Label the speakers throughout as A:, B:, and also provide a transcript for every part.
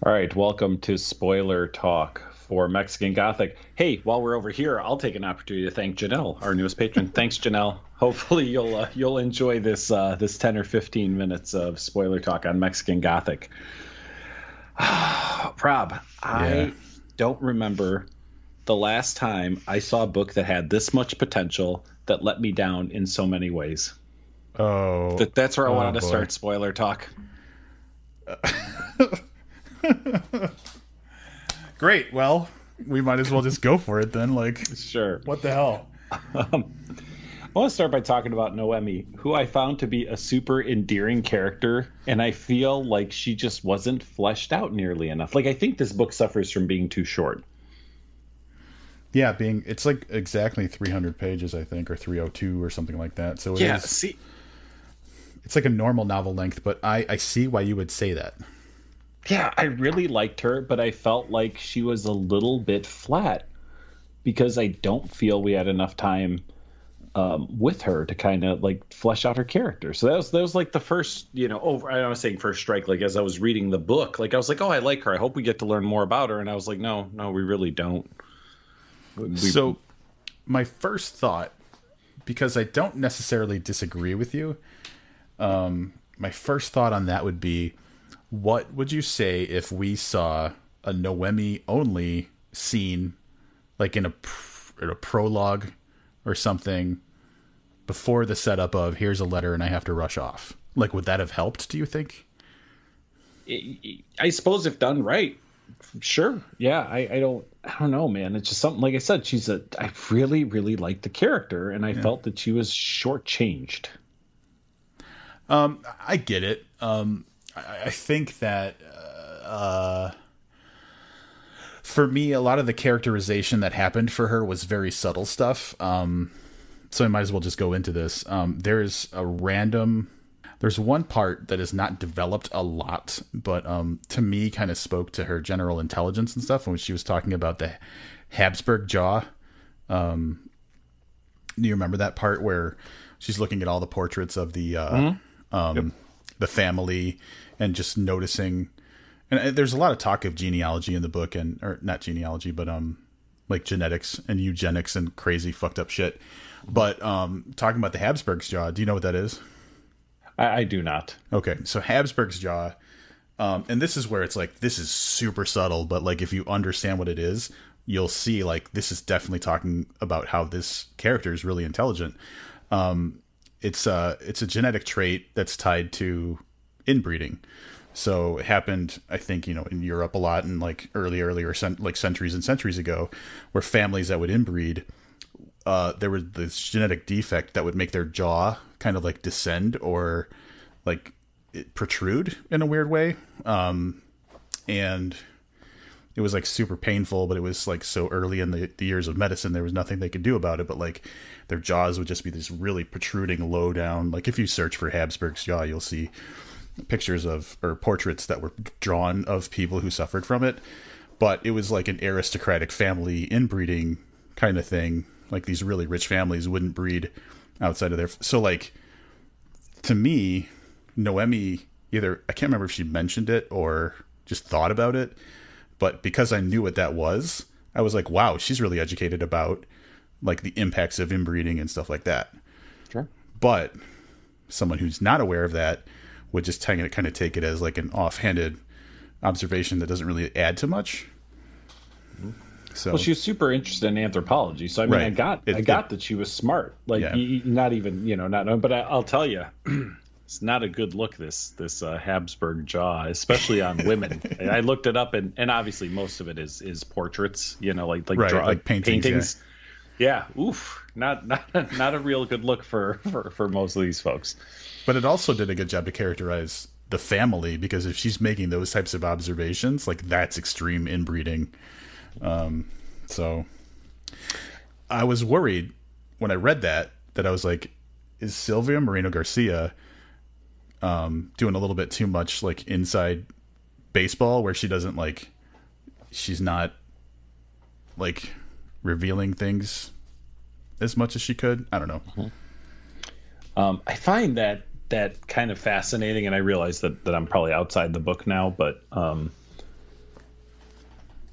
A: All right, welcome to Spoiler Talk for Mexican Gothic. Hey, while we're over here, I'll take an opportunity to thank Janelle, our newest patron. Thanks, Janelle. Hopefully, you'll enjoy this 10 or 15 minutes of spoiler talk on Mexican Gothic. Rob,
B: Yeah.
A: I don't remember the last time I saw a book that had this much potential that let me down in so many ways.
B: Oh,
A: That's where I
B: oh
A: wanted to
B: boy.
A: start spoiler talk.
B: Great. Well, we might as well just go for it then. Like,
A: Sure.
B: what the hell?
A: I want to start by talking about Noemi, who I found to be a super endearing character, and I feel like she just wasn't fleshed out nearly enough. Like, I think this book suffers from being too short.
B: Yeah, it's like exactly 300 pages, I think, or 302 or something like that. So
A: Yeah, see,
B: it's like a normal novel length, but I see why you would say that.
A: yeah, I really liked her, but I felt like she was a little bit flat because I don't feel we had enough time with her to kind of like flesh out her character. So that was like the first, over. I was saying first strike. Like as I was reading the book, like I was like, oh, I like her. I hope we get to learn more about her. And I was like, no, no, we really don't. We
B: So, my first thought, because I don't necessarily disagree with you, my first thought on that would be, what would you say if we saw a Noemi only scene, like in a prologue or something, before the setup of here's a letter and I have to rush off? Like, would that have helped, do you think?
A: I suppose if done right, sure. Yeah, I don't know, man. It's just something like I said. I really, really liked the character, and I
B: Yeah.
A: felt that she was shortchanged.
B: I get it. I think that for me, a lot of the characterization that happened for her was very subtle stuff. So I might as well just go into this. There's one part that is not developed a lot, but to me kind of spoke to her general intelligence and stuff when she was talking about the Habsburg jaw. Do you remember that part where she's looking at all the portraits of
A: Mm-hmm. Yep.
B: the family and just noticing? And there's a lot of talk of genealogy in the book, and or not genealogy, but like genetics and eugenics and crazy fucked up shit. But talking about the Habsburg's jaw, do you know what that is?
A: I do not.
B: Okay, so Habsburg's jaw, and this is where it's like this is super subtle, but like if you understand what it is, you'll see like this is definitely talking about how this character is really intelligent. It's a genetic trait that's tied to inbreeding. So it happened, I think, in Europe a lot, and like like centuries and centuries ago, where families that would inbreed, there was this genetic defect that would make their jaw kind of like descend or like protrude in a weird way. And it was like super painful, but it was like so early in the years of medicine, there was nothing they could do about it. But like their jaws would just be this really protruding low down. Like if you search for Habsburg's jaw, you'll see pictures of or portraits that were drawn of people who suffered from it. But it was like an aristocratic family inbreeding kind of thing. Like these really rich families wouldn't breed outside of their. So like to me, Noemi, either I can't remember if she mentioned it or just thought about it, but because I knew what that was, I was like, wow, she's really educated about like the impacts of inbreeding and stuff like that.
A: Sure.
B: But someone who's not aware of that would just kind of take it as like an offhanded observation that doesn't really add to much. So
A: Well, she was super interested in anthropology, so I mean,
B: right,
A: I got that she was smart. Like,
B: yeah,
A: not even, not. But I'll tell you, it's not a good look. This Habsburg jaw, especially on women. I looked it up, and obviously most of it is portraits.
B: right, like paintings.
A: Yeah, oof, not a real good look for most of these folks.
B: But it also did a good job to characterize the family, because if she's making those types of observations, like that's extreme inbreeding. So I was worried when I read that I was like, is Silvia Moreno Garcia doing a little bit too much like inside baseball, where she's not like revealing things as much as she could? I don't know.
A: I find that kind of fascinating, and I realize that I'm probably outside the book now, but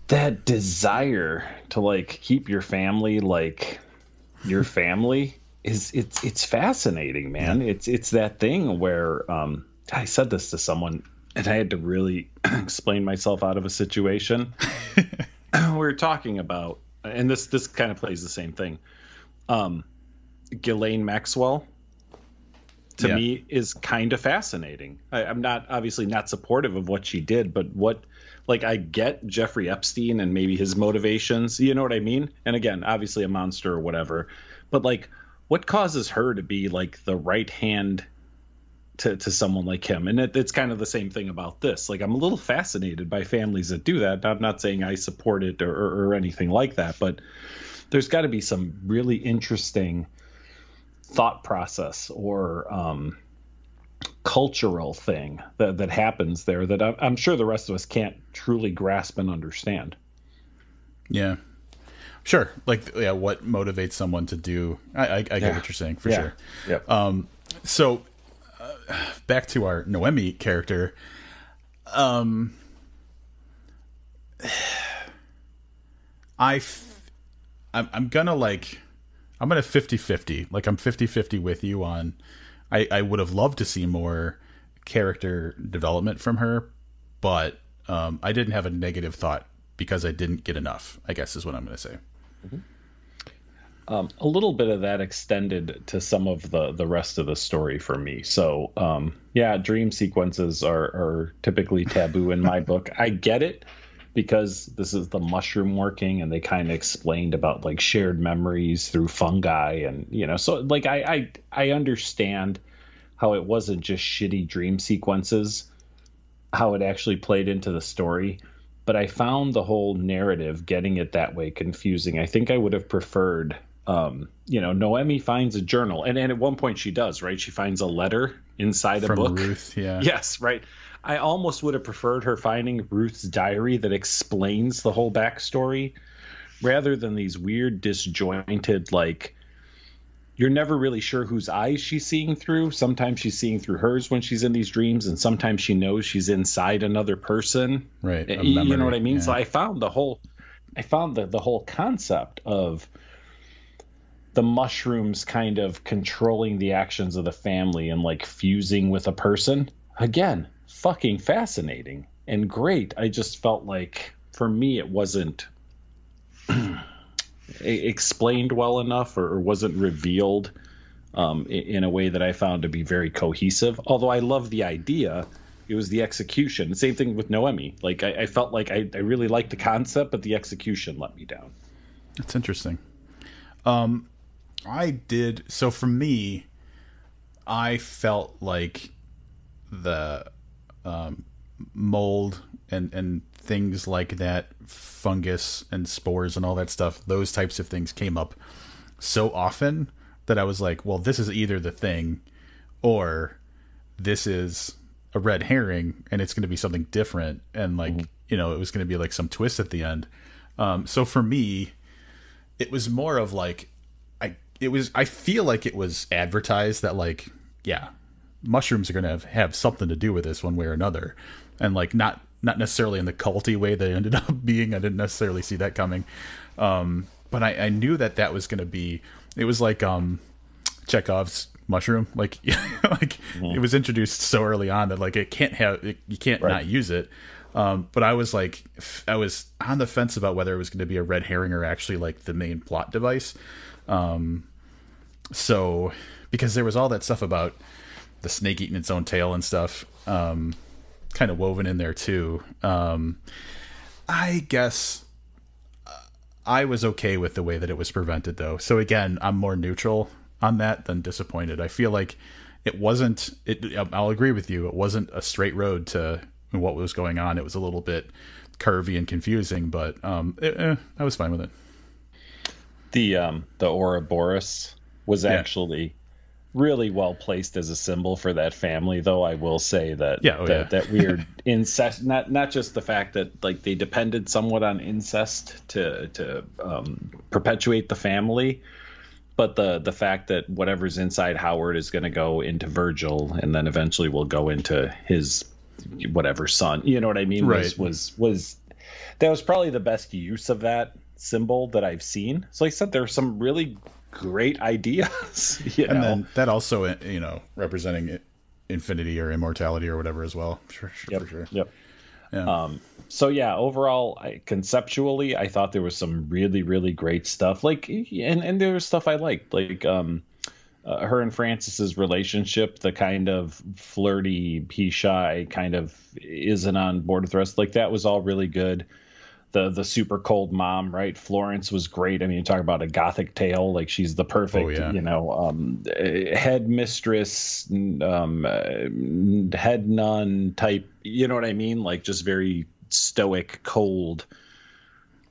A: that desire to like keep your family like your family is it's fascinating, man.
B: Yeah.
A: It's that thing where I said this to someone and I had to really explain myself out of a situation. We were talking about, and this kind of plays the same thing. Ghislaine Maxwell to me is kind of fascinating. I'm not obviously not supportive of what she did, but like I get Jeffrey Epstein and maybe his motivations, you know what I mean? And again, obviously a monster or whatever, but like what causes her to be like the right hand to someone like him? And it's kind of the same thing about this. Like I'm a little fascinated by families that do that. I'm not saying I support it or anything like that, but there's got to be some really interesting thought process or cultural thing that happens there that I'm sure the rest of us can't truly grasp and understand.
B: Yeah, sure. Like, yeah, what motivates someone to do? I get what you're saying for sure.
A: Yep.
B: So back to our Noemi character. I'm gonna 50-50. Like I'm 50-50 with you on, I would have loved to see more character development from her, but I didn't have a negative thought because I didn't get enough, I guess is what I'm going to say.
A: Mm-hmm. A little bit of that extended to some of the rest of the story for me. So, dream sequences are typically taboo in my book. I get it because this is the mushroom working and they kind of explained about like shared memories through fungi and, so like I understand how it wasn't just shitty dream sequences, how it actually played into the story. But I found the whole narrative getting it that way confusing. I think I would have preferred, Noemi finds a journal and at one point she does, right? She finds a letter inside a book.
B: From Ruth, yeah.
A: Yes, right. I almost would have preferred her finding Ruth's diary that explains the whole backstory rather than these weird disjointed, like, you're never really sure whose eyes she's seeing through. Sometimes she's seeing through hers when she's in these dreams, and sometimes she knows she's inside another person.
B: Right.
A: You know what I mean?
B: Yeah.
A: So I found the whole concept of the mushrooms kind of controlling the actions of the family and like fusing with a person. Again, fucking fascinating and great. I just felt like for me it wasn't explained well enough or wasn't revealed in a way that I found to be very cohesive. Although I love the idea, it was the execution. Same thing with Noemi. Like I felt like I really liked the concept, but the execution let me down.
B: That's interesting. I did. So for me, I felt like the mold and things like that, fungus and spores and all that stuff, those types of things came up so often that I was like, well, this is either the thing or this is a red herring and it's going to be something different. And like, it was going to be like some twist at the end. So for me, it was more of like, I feel like it was advertised that like, yeah, mushrooms are going to have something to do with this one way or another. And like, not necessarily in the culty way they ended up being. I didn't necessarily see that coming. But I knew that was going to be, it was like, Chekhov's mushroom. Like, it was introduced so early on that like, you can't right. Not use it. But I was like, I was on the fence about whether it was going to be a red herring or actually like the main plot device. So because there was all that stuff about the snake eating its own tail and stuff, kind of woven in there too. I guess I was okay with the way that it was prevented though. So again, I'm more neutral on that than disappointed. I feel like I'll agree with you. It wasn't a straight road to what was going on. It was a little bit curvy and confusing, but I was fine with it. The
A: Ouroboros was actually really well placed as a symbol for that family, though. I will say that that weird incest, not just the fact that like they depended somewhat on incest to perpetuate the family, but the fact that whatever's inside Howard is going to go into Virgil and then eventually will go into his whatever son. You know what I mean?
B: Right.
A: Was That was probably the best use of that symbol that I've seen. So like I said, there are some really great ideas,
B: And then that also, representing infinity or immortality or whatever as well. Sure,
A: Yep.
B: for sure.
A: Yep.
B: Yeah.
A: So yeah, overall, conceptually, I thought there was some really, really great stuff. Like, and there was stuff I liked, like her and Francis's relationship, the kind of flirty, he shy, kind of isn't on board with the rest. Like that was all really good. The super cold mom, right? Florence was great. I mean, you talk about a Gothic tale, like she's the perfect, head mistress, head nun type. You know what I mean? Like just very stoic, cold.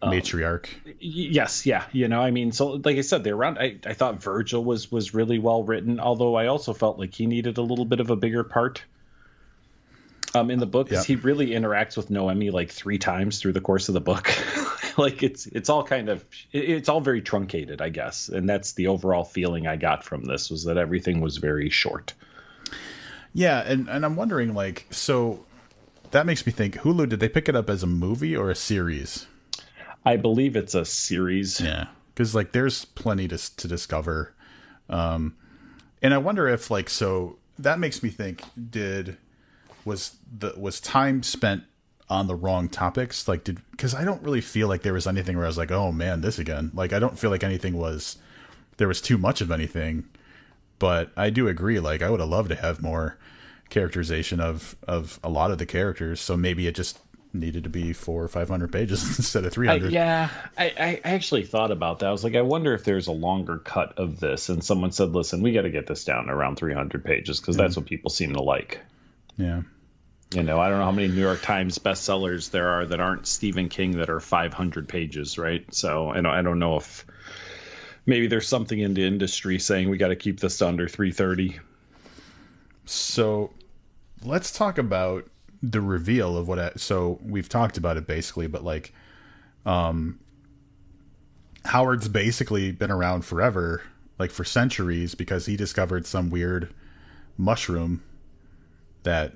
B: Matriarch.
A: Yes, yeah. I mean, so like I said, they're around. I thought Virgil was really well written, although I also felt like he needed a little bit of a bigger part. In the book, because he really interacts with Noemi like 3 times through the course of the book. Like it's all it's all very truncated, I guess, and that's the overall feeling I got from this, was that everything was very short.
B: Yeah, and I'm wondering, like, so that makes me think, Hulu, did they pick it up as a movie or a series?
A: I believe it's a series.
B: Yeah, because like there's plenty to discover, and I wonder if like, so that makes me think, was time spent on the wrong topics? Like, because I don't really feel like there was anything where I was like, oh man, this again. Like, I don't feel like there was too much of anything, but I do agree. Like, I would have loved to have more characterization of a lot of the characters. So maybe it just needed to be 400 or 500 pages instead of 300.
A: I actually thought about that. I was like, I wonder if there's a longer cut of this. And someone said, listen, we got to get this down to around 300 pages because that's what people seem to like.
B: Yeah.
A: I don't know how many New York Times bestsellers there are that aren't Stephen King that are 500 pages, right? So I don't know if maybe there's something in the industry saying we got to keep this to under 330.
B: So let's talk about the reveal of so we've talked about it basically, but like Howard's basically been around forever, like for centuries, because he discovered some weird mushroom that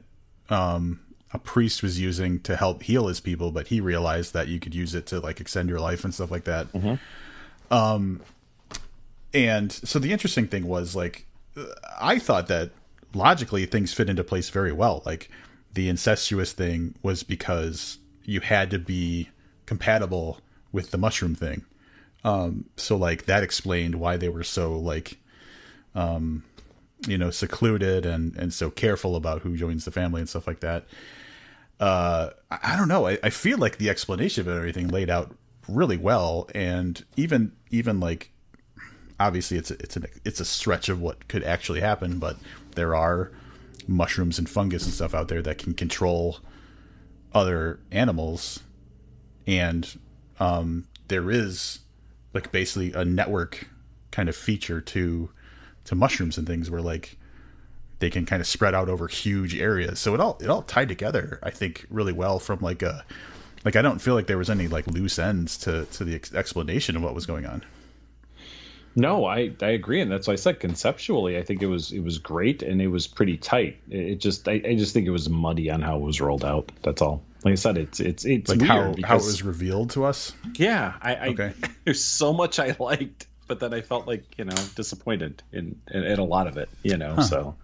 B: a priest was using to help heal his people, but he realized that you could use it to like extend your life and stuff like that. Mm-hmm. And so the interesting thing was, like, I thought that logically things fit into place very well. Like the incestuous thing was because you had to be compatible with the mushroom thing. So like that explained why they were so like, secluded and so careful about who joins the family and stuff like that. I don't know. I feel like the explanation of everything laid out really well. And even like, obviously it's a stretch of what could actually happen, but there are mushrooms and fungus and stuff out there that can control other animals. And, there is like basically a network kind of feature to mushrooms and things where like they can kind of spread out over huge areas. So it all tied together, I think, really well from like I don't feel like there was any like loose ends to the explanation of what was going on.
A: No, I agree, and that's why I said conceptually I think it was great and it was pretty tight. I just think it was muddy on how it was rolled out. That's all. Like I said, it's like weird
B: how
A: because,
B: how it was revealed to us.
A: Yeah,
B: okay.
A: There's so much I liked, but then I felt like disappointed in a lot of it. So.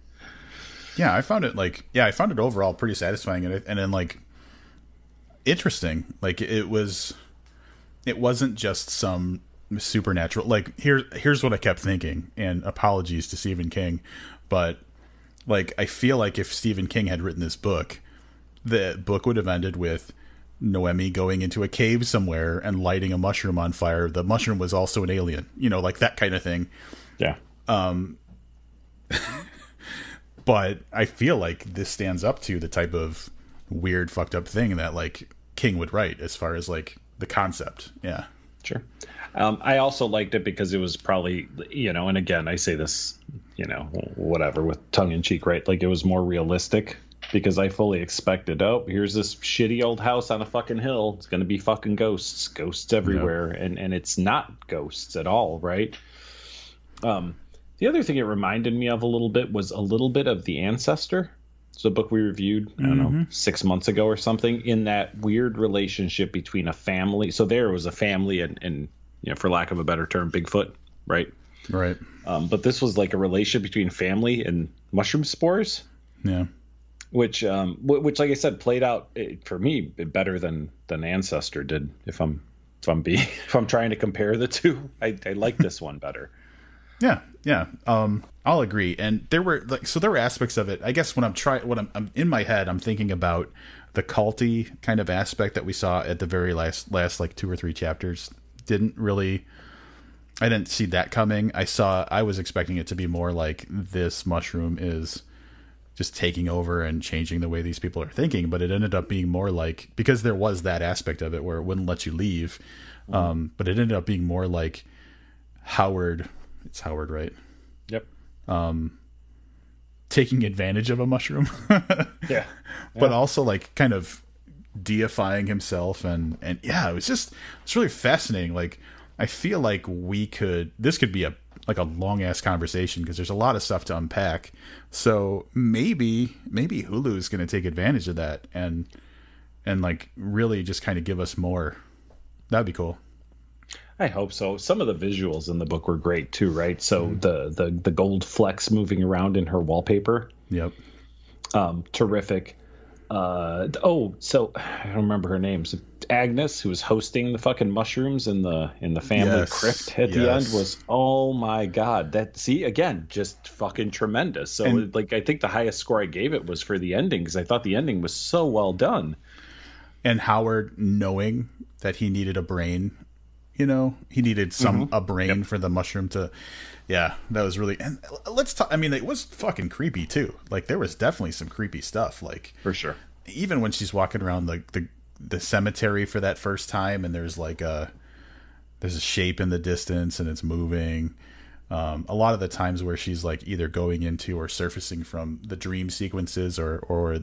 B: Yeah, I found it overall pretty satisfying and then like interesting. Like it wasn't just some supernatural, like here's what I kept thinking, and apologies to Stephen King, but like I feel like if Stephen King had written this book, the book would have ended with Noemi going into a cave somewhere and lighting a mushroom on fire. The mushroom was also an alien, like that kind of thing.
A: Yeah.
B: But I feel like this stands up to the type of weird fucked up thing that like King would write as far as like the concept. Yeah.
A: Sure. I also liked it because it was probably, and again, I say this, whatever, with tongue in cheek, right? Like it was more realistic because I fully expected, here's this shitty old house on a fucking hill. It's going to be fucking ghosts everywhere. Yep. And it's not ghosts at all. Right. The other thing it reminded me of a little bit was a little bit of The Ancestor. It's a book we reviewed, I don't know, 6 months ago or something, in that weird relationship between a family. So there was a family and for lack of a better term, Bigfoot, right?
B: Right.
A: But this was like a relationship between family and mushroom spores.
B: Yeah.
A: Which, like I said, played out for me better than Ancestor did. If I'm trying to compare the two, I like this one better.
B: Yeah. I'll agree. And there were aspects of it. I guess when I'm in my head, I'm thinking about the culty kind of aspect that we saw at the very last like 2 or 3 chapters. I didn't see that coming. I was expecting it to be more like this mushroom is just taking over and changing the way these people are thinking, but it ended up being more like, because there was that aspect of it where it wouldn't let you leave. But it ended up being more like Howard, it's Howard, right?
A: Yep.
B: Taking advantage of a mushroom.
A: Yeah.
B: But also like kind of deifying himself and yeah, it's really fascinating. Like, I feel like this could be a long ass conversation because there's a lot of stuff to unpack. So maybe Hulu is going to take advantage of that and like really just kind of give us more. That'd be cool.
A: I hope so. Some of the visuals in the book were great too, right? So the gold flecks moving around in her wallpaper.
B: Yep.
A: Terrific. So I don't remember her name. So Agnes, who was hosting the fucking mushrooms in the family crypt at the end, was, oh my god, again, just fucking tremendous. So I think the highest score I gave it was for the ending, because I thought the ending was so well done.
B: And Howard knowing that he needed a brain, he needed a brain for the mushroom to. Yeah, that was really, and let's talk. I mean, it was fucking creepy too. Like, there was definitely some creepy stuff. Like,
A: for sure.
B: Even when she's walking around the cemetery for that first time, and there's a shape in the distance and it's moving. A lot of the times where she's like either going into or surfacing from the dream sequences or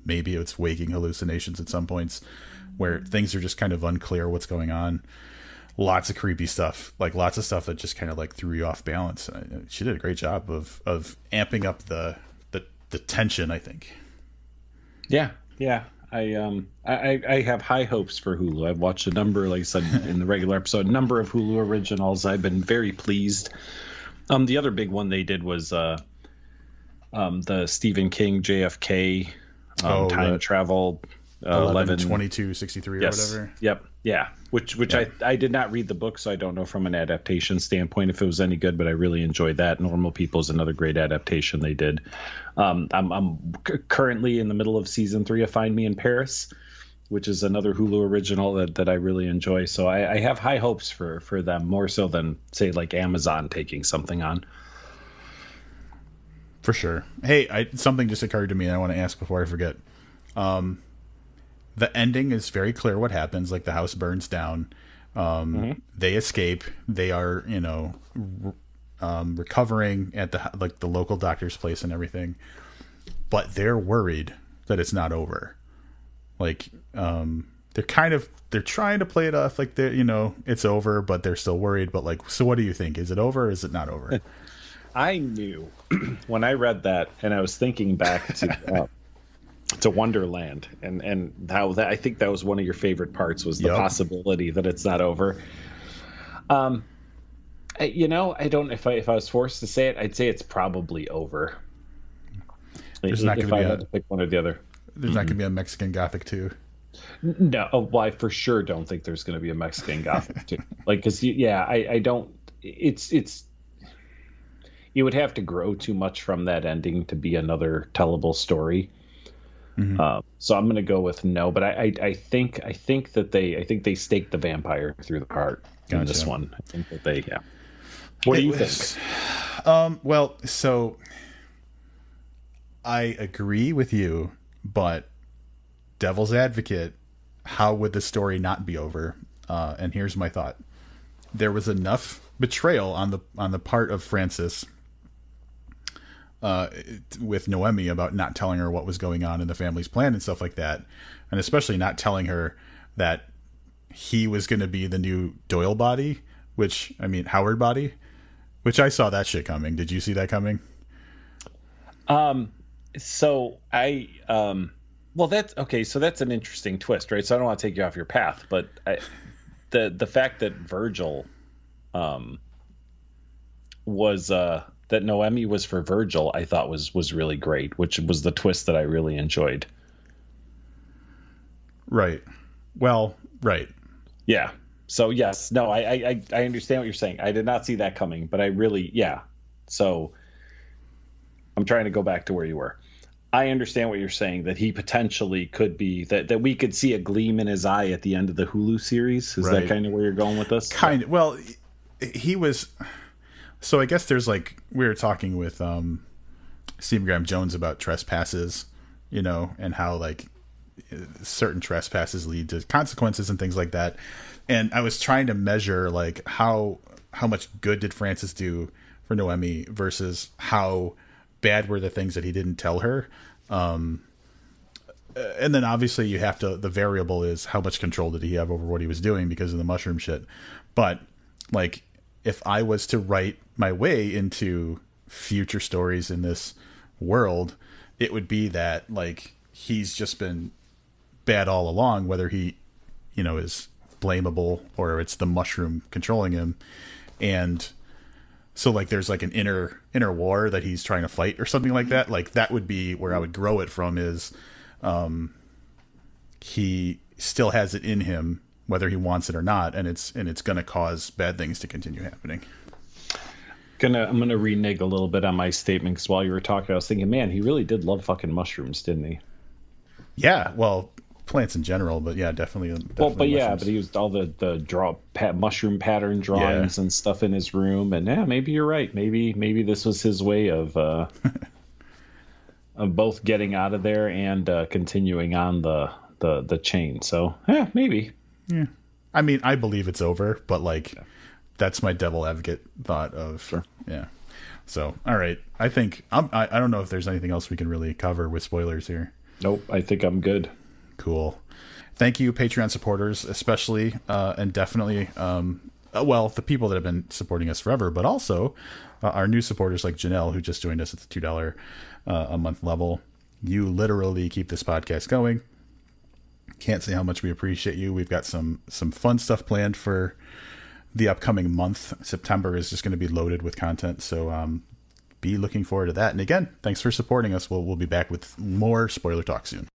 B: maybe it's waking hallucinations at some points where things are just kind of unclear what's going on. Lots of creepy stuff, like lots of stuff that just kind of like threw you off balance. She did a great job of amping up the tension, I think. Yeah.
A: I have high hopes for Hulu. I've watched a number, like I said in the regular episode, number of Hulu originals. I've been very pleased. The other big one they did was the Stephen King JFK time travel
B: 11/22/63 or whatever.
A: Yep. Yeah. Which I did not read the book, so I don't know from an adaptation standpoint if it was any good, but I really enjoyed that. Normal People is another great adaptation they did. I'm currently in the middle of season 3 of Find Me in Paris, which is another Hulu original that I really enjoy. So I have high hopes for them, more so than, say, like Amazon taking something on.
B: For sure. Hey, something just occurred to me I want to ask before I forget. The ending is very clear what happens. Like, the house burns down. They escape. They are, recovering at the local doctor's place and everything. But they're worried that it's not over. Like, they're trying to play it off like it's over, but they're still worried. But like, so what do you think? Is it over or is it not over?
A: I knew when I read that, and I was thinking back to Wonderland and how I think that was one of your favorite parts, was the possibility that it's not over. I don't, if I was forced to say it, I'd say it's probably over.
B: There's not going to be
A: had to pick one or the other.
B: There's not going to be a Mexican Gothic 2.
A: No, well, I for sure don't think there's going to be a Mexican Gothic 2. Like, because I don't. It's you would have to grow too much from that ending to be another tellable story. So I'm going to go with no, but I think that they staked the vampire through the heart in this one. I think that they What do you think?
B: Well, so I agree with you, but devil's advocate, how would the story not be over? And here's my thought: there was enough betrayal on the part of Francis with Noemi about not telling her what was going on in the family's plan and stuff like that, and especially not telling her that he was going to be the new Doyle body, Howard body, which I saw that shit coming. Did you see that coming?
A: So well, that's okay. So that's an interesting twist, right? So I don't want to take you off your path, but the fact that Virgil um, was that Noemi was for Virgil, I thought was really great, which was the twist that I really enjoyed.
B: Right. Well, right.
A: Yeah. So yes, no, I understand what you're saying. I did not see that coming, but I really, yeah. So I'm trying to go back to where you were. I understand what you're saying, that he potentially could be, that we could see a gleam in his eye at the end of the Hulu series. Is
B: Right.
A: that kind of where you're going with this?
B: Kind of. Well, he was. So I guess there's like we were talking with Stephen Graham Jones about trespasses, and how like certain trespasses lead to consequences and things like that. And I was trying to measure like how much good did Francis do for Noemi versus how bad were the things that he didn't tell her. And then obviously you have to, the variable is how much control did he have over what he was doing because of the mushroom shit. But like, if I was to write my way into future stories in this world, it would be that like, he's just been bad all along, whether he, is blamable or it's the mushroom controlling him. And so like there's like an inner war that he's trying to fight or something like that. Like that would be where I would grow it from is he still has it in him, whether he wants it or not, and it's going to cause bad things to continue happening.
A: I'm gonna renege a little bit on my statement because while you were talking, I was thinking, man, he really did love fucking mushrooms, didn't he?
B: Yeah, well, plants in general, but yeah, definitely.
A: Well, but yeah,
B: mushrooms.
A: but he used all the mushroom pattern drawings and stuff in his room, and yeah, maybe you're right. Maybe this was his way of both getting out of there and continuing on the chain. So yeah, maybe.
B: Yeah, I mean, I believe it's over, but like, that's my devil advocate thought of
A: Sure.
B: Yeah. So all right, I think I don't know if there's anything else we can really cover with spoilers here.
A: Nope, I think I'm good.
B: Cool. Thank you, Patreon supporters, especially and definitely, well, the people that have been supporting us forever, but also our new supporters like Janelle, who just joined us at the $2 a month level. You literally keep this podcast going. Can't say how much we appreciate you. We've got some fun stuff planned for the upcoming month. September is just going to be loaded with content, so be looking forward to that. And again, thanks for supporting us. We'll be back with more spoiler talk soon.